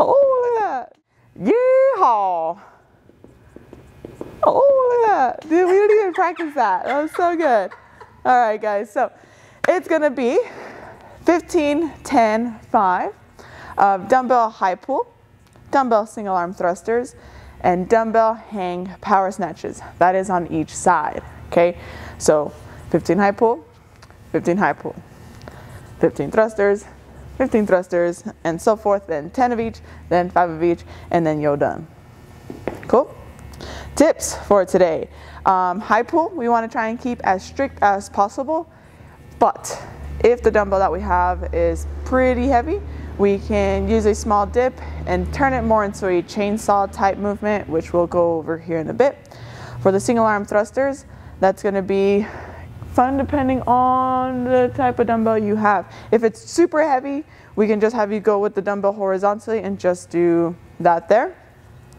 Oh, look at that. Yeehaw. Oh, look at that. Dude, we didn't even practice that. That was so good. All right, guys. So it's going to be 15, 10, 5 of dumbbell high pull, dumbbell single arm thrusters, and dumbbell hang power snatches. That is on each side. Okay. So 15 high pull, 15 high pull, 15 thrusters, 15 thrusters, and so forth, then 10 of each, then 5 of each, and then you're done. Cool? Tips for today. High pull, we want to try and keep as strict as possible, but if the dumbbell that we have is pretty heavy, we can use a small dip and turn it more into a chainsaw type movement, which we'll go over here in a bit. For the single arm thrusters, that's going to be fun depending on the type of dumbbell you have. If it's super heavy, we can just have you go with the dumbbell horizontally and just do that there.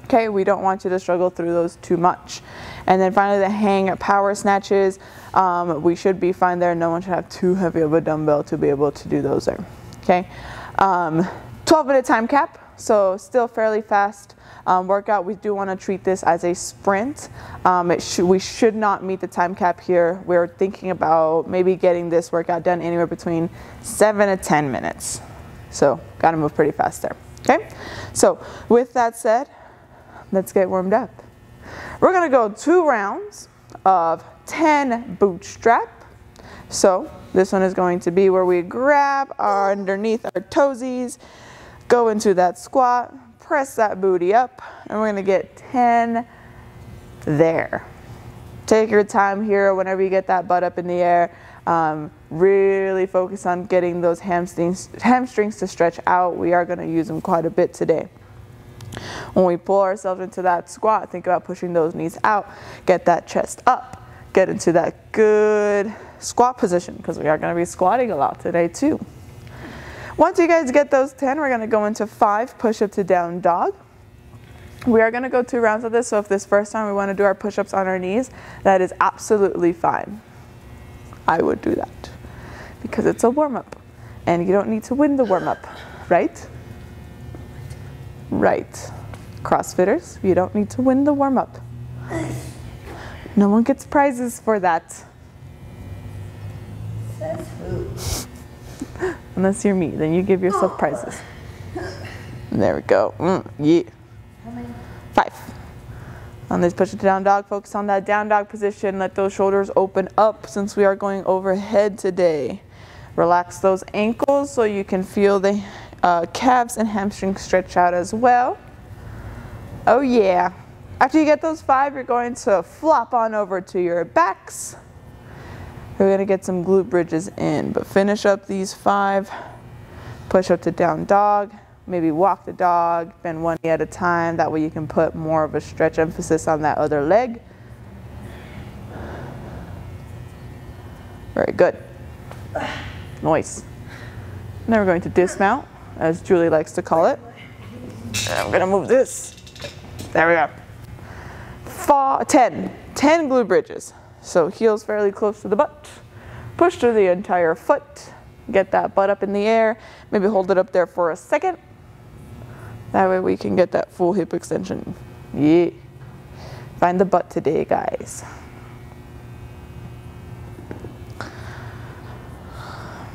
Okay, we don't want you to struggle through those too much. And then finally the hang power snatches, we should be fine there. No one should have too heavy of a dumbbell to be able to do those there. Okay, 12-minute time cap, so still fairly fast workout. We do want to treat this as a sprint. We should not meet the time cap here. We're thinking about maybe getting this workout done anywhere between 7 to 10 minutes. So got to move pretty fast there. Okay, so with that said, let's get warmed up. We're going to go 2 rounds of 10 bootstrap. So this one is going to be where we grab our underneath our toesies, go into that squat, press that booty up, and we're going to get 10 there. Take your time here whenever you get that butt up in the air. Really focus on getting those hamstrings to stretch out. We are going to use them quite a bit today. When we pull ourselves into that squat, think about pushing those knees out, get that chest up, get into that good squat position, because we are going to be squatting a lot today too. Once you guys get those 10, we're going to go into 5 push-up to down dog. We are going to go 2 rounds of this, so if this first time we want to do our push-ups on our knees, that is absolutely fine. I would do that because it's a warm-up and you don't need to win the warm-up, right? Right. CrossFitters, you don't need to win the warm-up. No one gets prizes for that. Says who? Unless you're me, then you give yourself prizes. There we go. Yeah. How many? 5. On this push it down dog, focus on that down dog position. Let those shoulders open up since we are going overhead today. Relax those ankles so you can feel the calves and hamstrings stretch out as well. Oh yeah. After you get those 5, you're going to flop on over to your backs. We're going to get some glute bridges in, but finish up these 5. Push up to down dog. Maybe walk the dog, bend one knee at a time. That way you can put more of a stretch emphasis on that other leg. Very good. Nice. Now we're going to dismount, as Julie likes to call it. And I'm going to move this. There we go. 10 glute bridges. So heels fairly close to the butt. Push through the entire foot. Get that butt up in the air. Maybe hold it up there for a second. That way we can get that full hip extension. Yeah. Find the butt today, guys.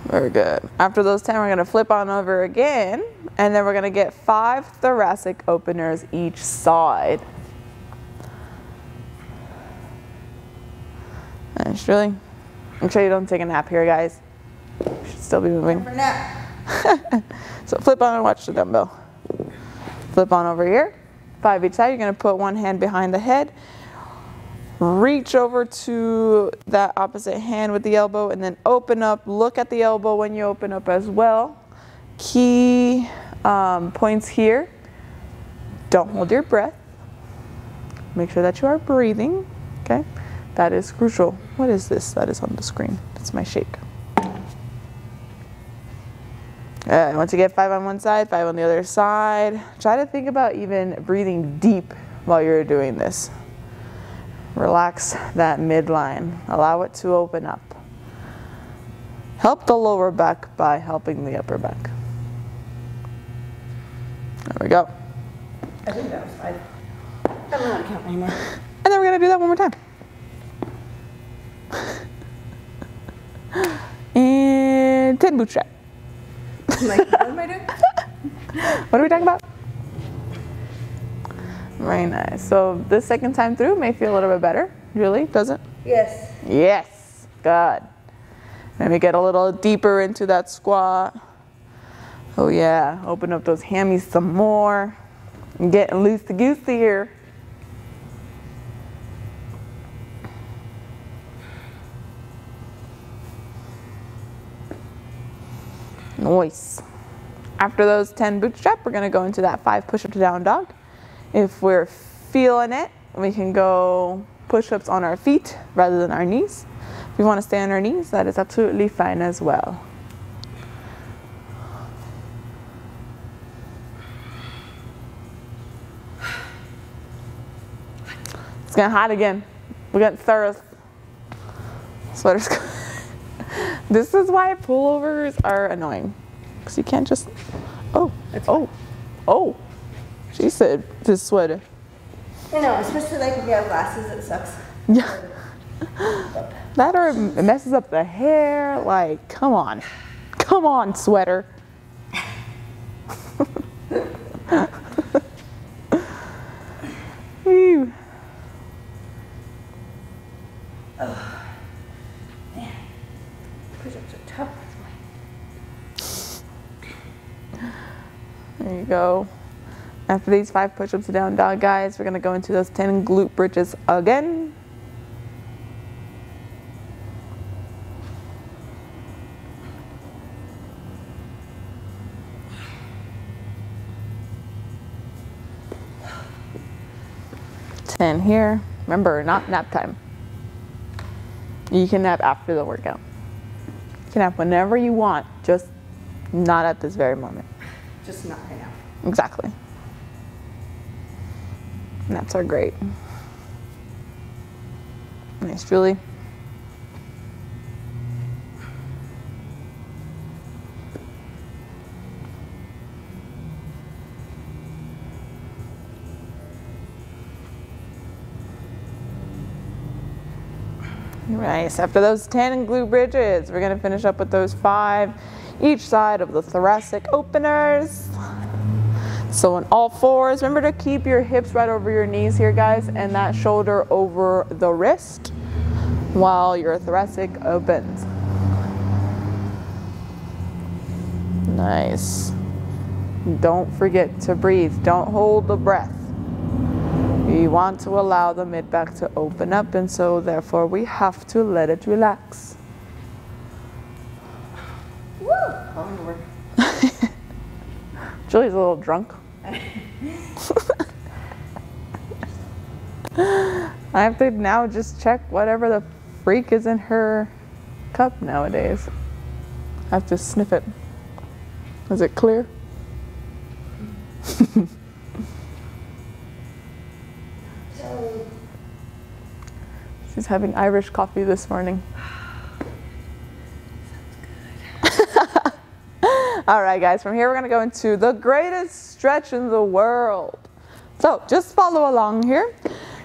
Very good. After those 10, we're going to flip on over again. And then we're going to get 5 thoracic openers each side. And Shirley, make sure you don't take a nap here, guys. You should still be moving. For now. So flip on and watch the dumbbell. Flip on over here. 5 each side. You're going to put one hand behind the head. Reach over to that opposite hand with the elbow and then open up. Look at the elbow when you open up as well. Key points here. Don't hold your breath. Make sure that you are breathing. Okay, that is crucial. What is this that is on the screen? That's my shake. Once you get 5 on one side, 5 on the other side, try to think about even breathing deep while you're doing this. Relax that midline. Allow it to open up. Help the lower back by helping the upper back. There we go. I think that was 5. I don't know how to count anymore. And then we're gonna do that one more time. And 10 bootstrap. Like, what am I doing? What are we talking about? Very nice. So this second time through may feel a little bit better. Really, does it? Yes. Yes. Good. Let me get a little deeper into that squat. Oh yeah, open up those hammies some more. I'm getting loosey-goosey here. Nice. After those 10 bootstrap, we're gonna go into that 5 push-up to down dog. If we're feeling it, we can go push-ups on our feet rather than our knees. If we wanna stay on our knees, that is absolutely fine as well. It's getting hot again. We're getting thirst. Sweaters. This is why pullovers are annoying. Because you can't just, oh. She said this sweater. I know, especially like if you have glasses, it sucks. Yeah. That or it messes up the hair. Like, come on. Come on, sweater. Ew. Oh, man. Push-ups are tough. There you go. After these 5 push-ups to down dog, guys, we're gonna go into those 10 glute bridges again. And here, remember, not nap time. You can nap after the workout. You can nap whenever you want, just not at this very moment. Just not right now. Exactly. Naps are great. Nice, Julie. Nice. After those 10 glute bridges, we're gonna finish up with those 5 each side of the thoracic openers. So on all fours, remember to keep your hips right over your knees here, guys, and that shoulder over the wrist while your thoracic opens. Nice. Don't forget to breathe. Don't hold the breath. We want to allow the mid-back to open up, and so therefore we have to let it relax. Woo! Going to work. Julie's a little drunk. I have to now just check whatever the freak is in her cup nowadays. I have to sniff it. Is it clear? She's having Irish coffee this morning. All right, guys, from here we're gonna go into the greatest stretch in the world. So just follow along here.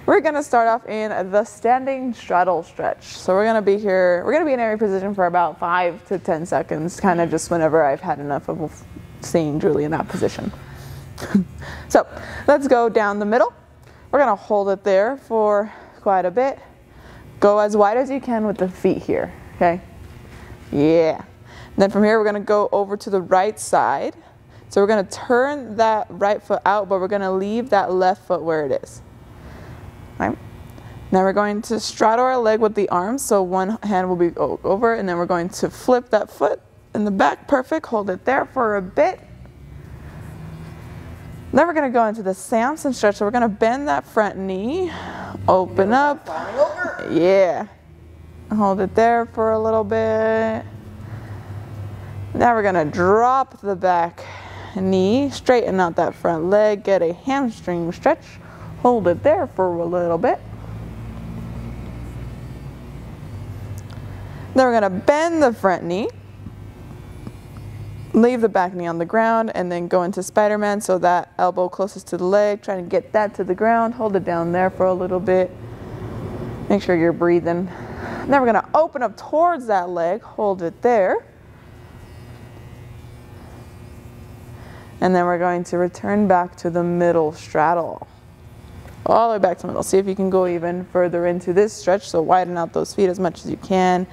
We're gonna start off in the standing straddle stretch. So we're gonna be here, we're gonna be in every position for about 5 to 10 seconds, kind of just whenever I've had enough of seeing Julie in that position. So let's go down the middle. We're gonna hold it there for quite a bit. Go as wide as you can with the feet here, okay? Yeah. Then from here, we're gonna go over to the right side. So we're gonna turn that right foot out, but we're gonna leave that left foot where it is. All right. Now we're going to straddle our leg with the arms. So one hand will be over, and then we're going to flip that foot in the back. Perfect, hold it there for a bit. Then we're gonna go into the Sampson stretch. So we're gonna bend that front knee, open up. Yeah. Hold it there for a little bit. Now we're gonna drop the back knee, straighten out that front leg, get a hamstring stretch, hold it there for a little bit. Then we're gonna bend the front knee, leave the back knee on the ground and then go into Spider-Man, so that elbow closest to the leg, trying to get that to the ground. Hold it down there for a little bit. Make sure you're breathing. Then we're gonna open up towards that leg, hold it there. And then we're going to return back to the middle straddle. All the way back to the middle. See if you can go even further into this stretch, so widen out those feet as much as you can.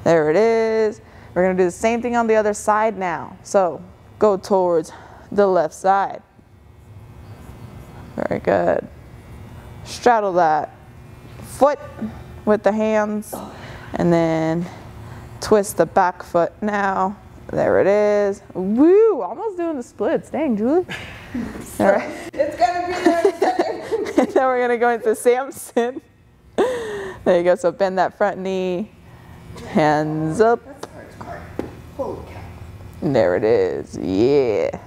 There it is. We're gonna do the same thing on the other side now. So go towards the left side. Very good. Straddle that foot with the hands and then twist the back foot now. There it is. Woo, almost doing the splits. Dang, Julie. All right. It's gonna be there in a second. And then we're gonna go into Sampson. There you go, so bend that front knee, hands up. That's the hardest part. Holy cow. There it is, yeah.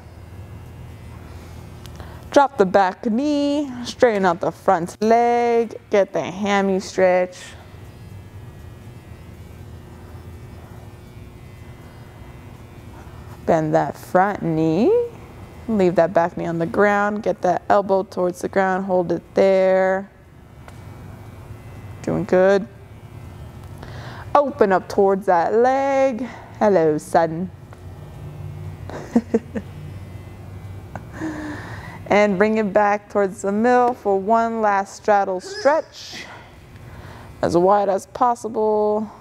Drop the back knee, straighten out the front leg, get the hammy stretch. Bend that front knee, leave that back knee on the ground, get that elbow towards the ground, hold it there. Doing good. Open up towards that leg. Hello, son. And bring it back towards the middle for one last straddle stretch. As wide as possible.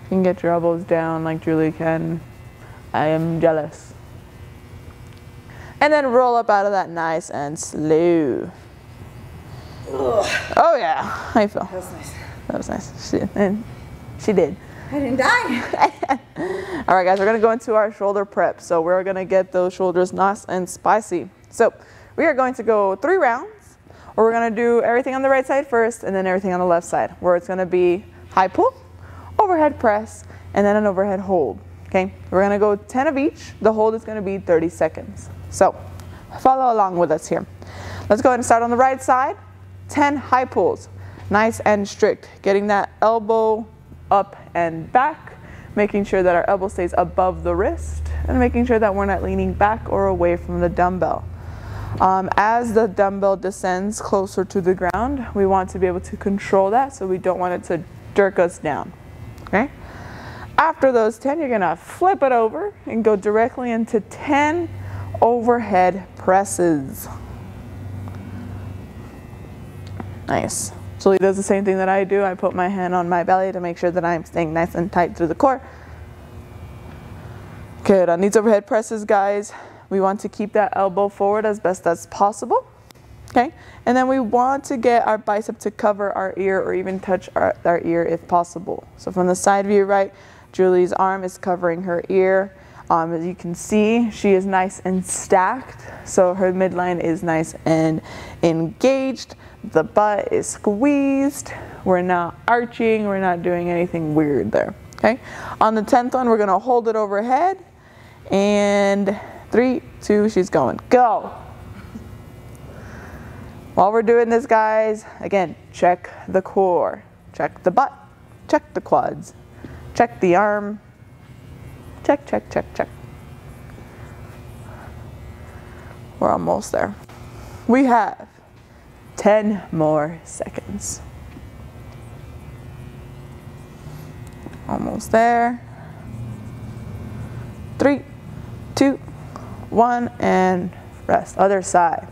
You can get your elbows down like Julie can. I am jealous. And then roll up out of that nice and slow. Ugh. Oh yeah, how you feel? That was nice. That was nice. She did. I didn't die. All right, guys, we're gonna go into our shoulder prep. So we're gonna get those shoulders nice and spicy. So we are going to go 3 rounds, or we're gonna do everything on the right side first and then everything on the left side, where it's gonna be high pull, overhead press, and then an overhead hold. Okay, we're gonna go 10 of each. The hold is gonna be 30 seconds. So follow along with us here. Let's go ahead and start on the right side. 10 high pulls, nice and strict, getting that elbow up and back, making sure that our elbow stays above the wrist, and making sure that we're not leaning back or away from the dumbbell. As the dumbbell descends closer to the ground, we want to be able to control that, so we don't want it to jerk us down. Okay? After those 10, you're gonna flip it over and go directly into 10 overhead presses. Nice. Julie does the same thing that I do. I put my hand on my belly to make sure that I'm staying nice and tight through the core. Good. On these overhead presses, guys, we want to keep that elbow forward as best as possible. Okay. And then we want to get our bicep to cover our ear or even touch our ear if possible. So from the side view, right, Julie's arm is covering her ear. As you can see, she is nice and stacked. So her midline is nice and engaged. The butt is squeezed. We're not arching. We're not doing anything weird there. Okay. On the 10th one, we're going to hold it overhead. And 3, 2, she's going. Go. While we're doing this, guys, again, check the core. Check the butt. Check the quads. Check the arm. Check, check, check, check. We're almost there. We have 10 more seconds. Almost there. 3, 2, 1, and rest. Other side.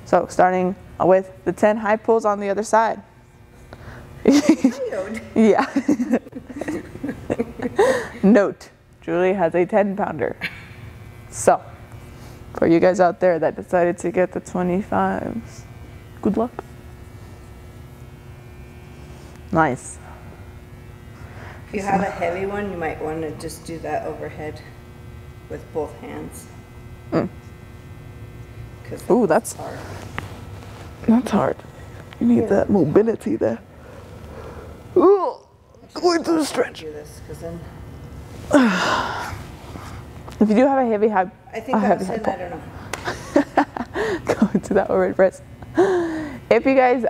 So starting with the 10 high pulls on the other side. Yeah. Note, Julie has a 10-pounder. So, for you guys out there that decided to get the 25s, good luck. Nice. If you have a heavy one, you might want to just do that overhead with both hands. Ooh, that's hard. That's hard. You need that mobility there. Ooh, going to the stretch. Do this, 'cause then if you do have a heavy high, I think I was saying, I don't know. go into that overhead press. If you guys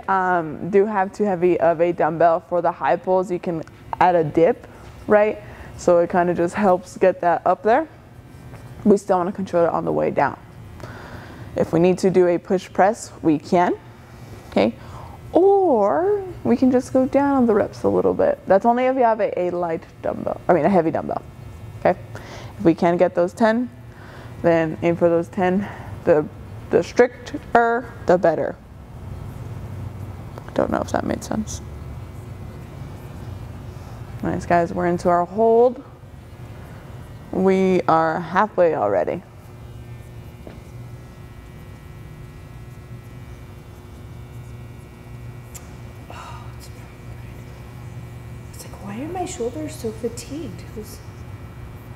do have too heavy of a dumbbell for the high pulls, you can add a dip, right? So it kind of just helps get that up there. we still want to control it on the way down. If we need to do a push press, we can, okay? Or we can just go down on the reps a little bit. That's only if you have a light dumbbell, a heavy dumbbell, okay? If we can get those 10, then aim for those 10. The stricter, the better. Don't know if that made sense. Nice, guys, we're into our hold. We are halfway already. Oh, it's like, why are my shoulders so fatigued? It was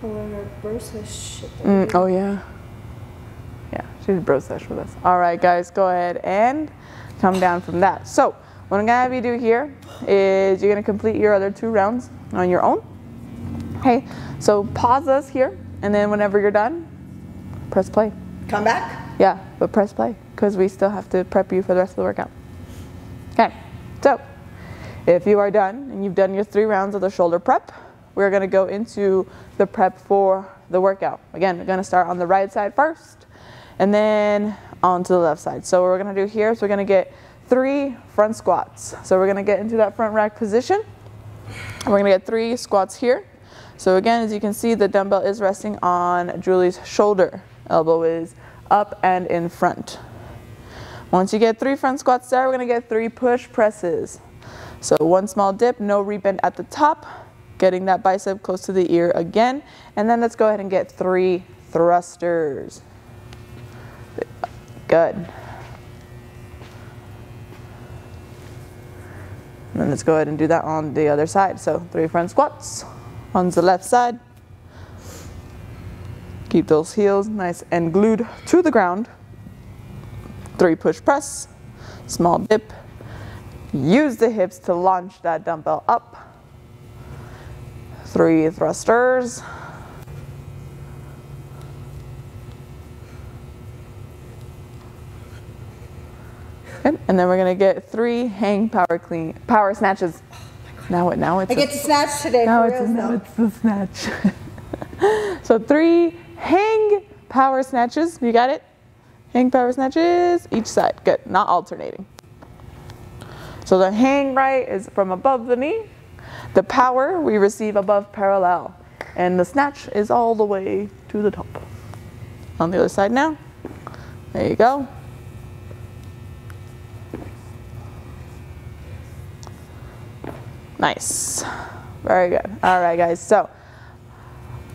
our bro sesh shit. Oh yeah. Yeah, she's bro sesh with us. All right, guys, go ahead and come down from that. So what I'm gonna have you do here is you're gonna complete your other 2 rounds on your own. Okay, so pause us here, and then whenever you're done, press play. Come back? Yeah, but press play, because we still have to prep you for the rest of the workout. Okay, so if you are done and you've done your 3 rounds of the shoulder prep, we're gonna go into the prep for the workout. Again, we're gonna start on the right side first, and then onto the left side. So what we're gonna do here is we're gonna get 3 front squats. So we're gonna get into that front rack position. We're gonna get 3 squats here. So again, as you can see, the dumbbell is resting on Julie's shoulder. Elbow is up and in front. Once you get 3 front squats there, we're gonna get 3 push presses. So 1 small dip, no rebend at the top, getting that bicep close to the ear again. And then let's go ahead and get 3 thrusters. Good. And then let's go ahead and do that on the other side. So 3 front squats on the left side. Keep those heels nice and glued to the ground. 3 push press, small dip. Use the hips to launch that dumbbell up. 3 thrusters. Good. And then we're gonna get 3 hang power snatches. Now it's I get to snatch today. now it's the snatch. So 3 hang power snatches. You got it? Hang power snatches each side. Good. Not alternating. So the hang right is from above the knee. The power we receive above parallel. And the snatch is all the way to the top. On the other side now. There you go. Nice. Very good. All right, guys. So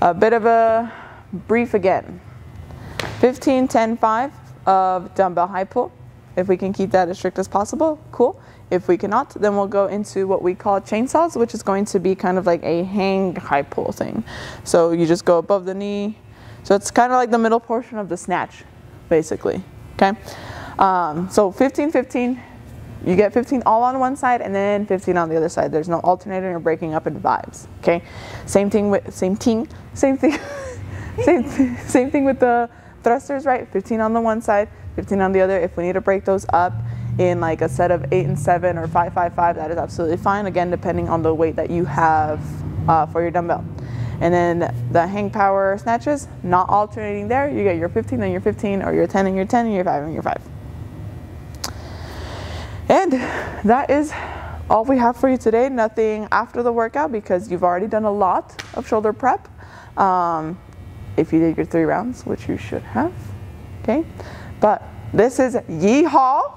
a bit of a brief again. 15, 10, 5 of dumbbell high pull. If we can keep that as strict as possible, cool. If we cannot, then we'll go into what we call chainsaws, which is going to be kind of like a hang high pull thing. So you just go above the knee. So it's kind of like the middle portion of the snatch, basically. Okay. So 15, 15. You get 15 all on one side and then 15 on the other side. There's no alternating or breaking up in vibes. Okay. Same thing with same thing with the thrusters, right? 15 on the one side, 15 on the other. If we need to break those up in like a set of 8 and 7 or 5, 5, 5, that is absolutely fine. Again, depending on the weight that you have for your dumbbell. And then the hang power snatches, not alternating there. You get your 15 and your 15, or your 10 and your 10 and your 5 and your 5. And that is all we have for you today. Nothing after the workout because you've already done a lot of shoulder prep. If you did your 3 rounds, which you should have, okay? But this is YeeHaw.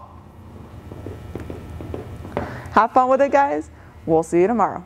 Have fun with it, guys. We'll see you tomorrow.